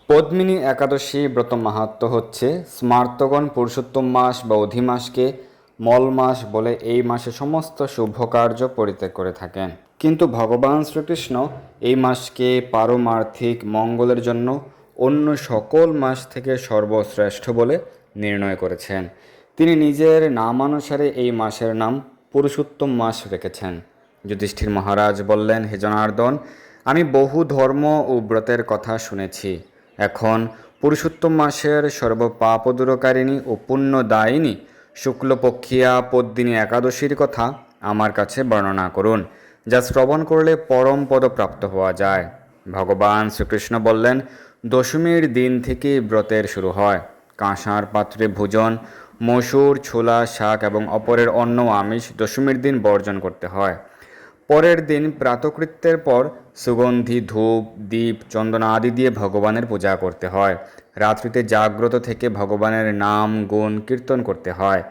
পদ্মিনী একাদশী ব্রত মাহাত্ম্য হচ্ছে স্মার্তগণ পুরুষোত্তম মাস বা অধিমাসকে মল মাস বলে এই মাসে সমস্ত শুভ কার্য পরিত্যাগ করে থাকেন। কিন্তু ভগবান শ্রীকৃষ্ণ এই মাসকে পারমার্থিক মঙ্গলের জন্য অন্য সকল মাস থেকে সর্বশ্রেষ্ঠ বলে নির্ণয় করেছেন। তিনি নিজের নামানুসারে এই মাসের নাম পুরুষোত্তম মাস রেখেছেন। যুধিষ্ঠির মহারাজ বললেন, হে জনার্দন, আমি বহু ধর্ম ও ব্রতের কথা শুনেছি। এখন পুরুষোত্তম মাসের সর্বপাপদূরকারিণী ও পুণ্যদায়িনী শুক্লপক্ষিয়া পদ্মিনী একাদশীর কথা আমার কাছে বর্ণনা করুন, যা শ্রবণ করলে পরম পদ প্রাপ্ত হওয়া যায়। ভগবান শ্রীকৃষ্ণ বললেন, দশমীর দিন থেকে ব্রতের শুরু হয়। কাঁসার পাত্রে ভোজন, মসুর, ছোলা, শাক এবং অপরের অন্ন আমিষ দশমীর দিন বর্জন করতে হয়। পরের দিন প্রাতকৃত্যের পর সুগন্ধি ধূপ, দীপ, চন্দনা আদি দিয়ে ভগবানের পূজা করতে হয়। রাত্রিতে জাগ্রত থেকে ভগবানের নাম গুণ কীর্তন করতে হয়।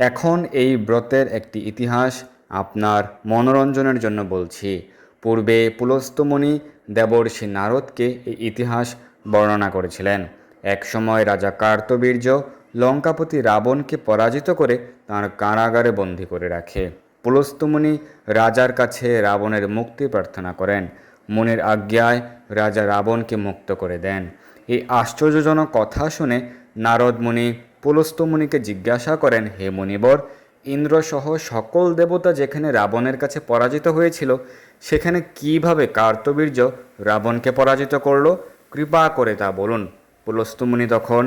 এখন এই ব্রতের একটি ইতিহাস আপনার মনোরঞ্জনের জন্য বলছি। পূর্বে পুলস্তমুনি দেবর্ষি নারদকে এই ইতিহাস বর্ণনা করেছিলেন। এক সময় রাজা কার্তবীর্য লঙ্কাপতি রাবণকে পরাজিত করে তাঁর কারাগারে বন্দী করে রাখে। পুলস্তমুনি রাজার কাছে রাবণের মুক্তি প্রার্থনা করেন। মুনির আজ্ঞায় রাজা রাবণকে মুক্ত করে দেন। এই আশ্চর্যজনক কথা শুনে নারদ মুনি পুলস্তমুনিকে জিজ্ঞাসা করেন, হে মুনিবর, ইন্দ্রসহ সকল দেবতা যেখানে রাবণের কাছে পরাজিত হয়েছিল, সেখানে কিভাবে কার্তবীর্য রাবণকে পরাজিত করল? কৃপা করে তা বলুন। পুলস্তমুনি তখন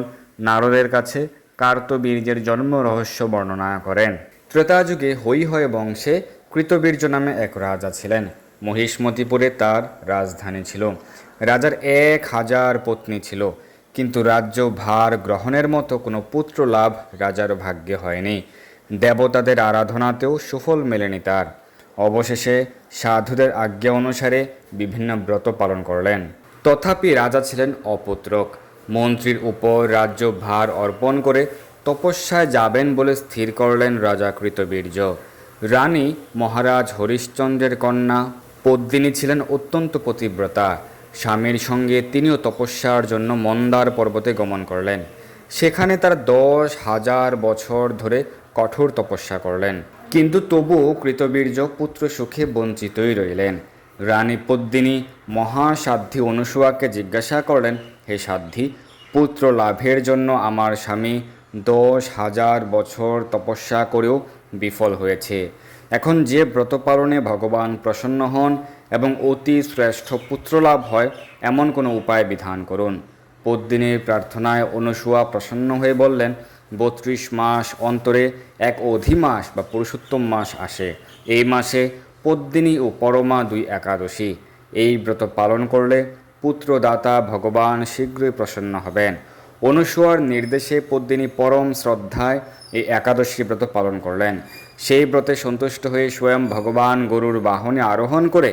নারদের কাছে কার্তবীর্যের জন্ম রহস্য বর্ণনা করেন। ত্রেতাযুগে হৈহয় বংশে কৃতবীর্য নামে এক রাজা ছিলেন। মহিষ্মতিপুরে তার রাজধানী ছিল। রাজার 1000 পত্নী ছিল, কিন্তু রাজ্য ভার গ্রহণের মতো কোনো পুত্র লাভ রাজার ভাগ্যে হয়নি। দেবতাদের আরাধনাতেও সুফল মেলেনি তার। অবশেষে সাধুদের আজ্ঞা অনুসারে বিভিন্ন ব্রত পালন করলেন। তথাপি রাজা ছিলেন অপুত্রক। মন্ত্রীর উপর রাজ্য ভার অর্পণ করে তপস্যায় যাবেন বলে স্থির করলেন রাজা কৃতবীর্য। রানী মহারাজ হরিশ্চন্দ্রের কন্যা পদ্মিনী ছিলেন অত্যন্ত পতিব্রতা। স্বামীর সঙ্গে তিনিও তপস্যার জন্য মন্দার পর্বতে গমন করলেন। সেখানে তার 10,000 বছর ধরে কঠোর তপস্যা করলেন, কিন্তু তবুও কৃতবীর্য পুত্র সুখে বঞ্চিতই রইলেন। রানী পদ্মিনী মহাসাধ্বী অনুসূয়াকে জিজ্ঞাসা করলেন, হে সাধ্বী, পুত্র লাভের জন্য আমার স্বামী 10,000 বছর তপস্যা করেও বিফল হয়েছে। এখন যে ব্রত পালনে ভগবান প্রসন্ন হন এবং অতি শ্রেষ্ঠ পুত্রলাভ হয়, এমন কোনো উপায় বিধান করুন। পদ্মিনীর প্রার্থনায় অনুসূয়া প্রসন্ন হয়ে বললেন, 32 মাস অন্তরে এক অধিমাস বা পুরুষোত্তম মাস আসে। এই মাসে পদ্মিনী ও পরমা 2 একাদশী। এই ব্রত পালন করলে পুত্রদাতা ভগবান শীঘ্রই প্রসন্ন হবেন। অনুসূয়ার নির্দেশে পদ্মিনী পরম শ্রদ্ধায় এই একাদশী ব্রত পালন করলেন। সেই ব্রতে সন্তুষ্ট হয়ে স্বয়ং ভগবান গরুর বাহনে আরোহণ করে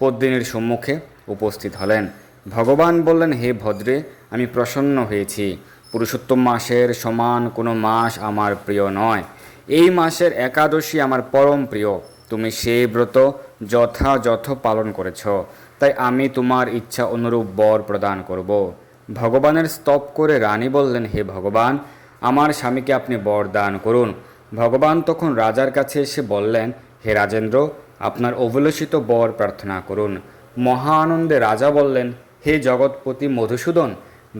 পদ্মিনীর সম্মুখে উপস্থিত হলেন। ভগবান বললেন, হে ভদ্রে, আমি প্রসন্ন হয়েছি। পুরুষোত্তম মাসের সমান কোনো মাস আমার প্রিয় নয়। এই মাসের একাদশী আমার পরম প্রিয়। তুমি সেই ব্রত যথাযথ পালন করেছ, তাই আমি তোমার ইচ্ছা অনুরূপ বর প্রদান করব। ভগবানের স্তব করে রানী বললেন, হে ভগবান, আমার স্বামীকে আপনি বর দান করুন। ভগবান তখন রাজার কাছে এসে বললেন, হে রাজেন্দ্র, আপনার অভিলষিত বর প্রার্থনা করুন। মহা আনন্দে রাজা বললেন, হে জগৎপতি মধুসূদন,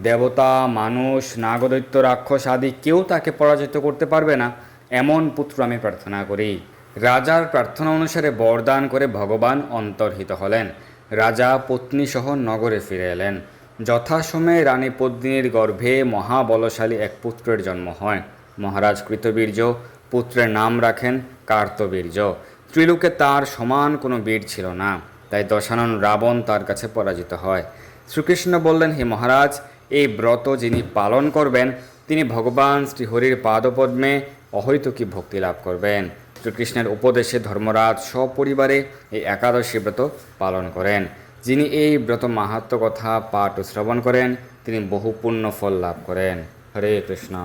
দেবতা, মানুষ, নাগদৈত্য, রাক্ষস আদি কেউ তাকে পরাজিত করতে পারবে না, এমন পুত্র আমি প্রার্থনা করি। রাজার প্রার্থনা অনুসারে বরদান করে ভগবান অন্তর্হিত হলেন। রাজা পত্নীসহ নগরে ফিরে এলেন। যথাসময়ে রানী পদ্মিনীর গর্ভে মহাবলশালী এক পুত্রের জন্ম হয়। মহারাজ কৃতবীর্য পুত্রের নাম রাখেন কার্তবীর্য। ত্রিলোকে তার সমান কোনো বীর ছিল না, তাই দশানন রাবণ তার কাছে পরাজিত হয়। শ্রীকৃষ্ণ বললেন, হে মহারাজ, এই ব্রত যিনি পালন করবেন তিনি ভগবান শ্রীহরির পাদপদ্মে অহৈতুকী ভক্তি লাভ করবেন। শ্রীকৃষ্ণের উপদেশে ধর্মরাজ সপরিবারে এই একাদশী ব্রত পালন করেন। যিনি এই ব্রত মাহাত্ম্য কথা পাঠ ও শ্রবণ করেন তিনি বহু পুণ্য ফল লাভ করেন। হরে কৃষ্ণ।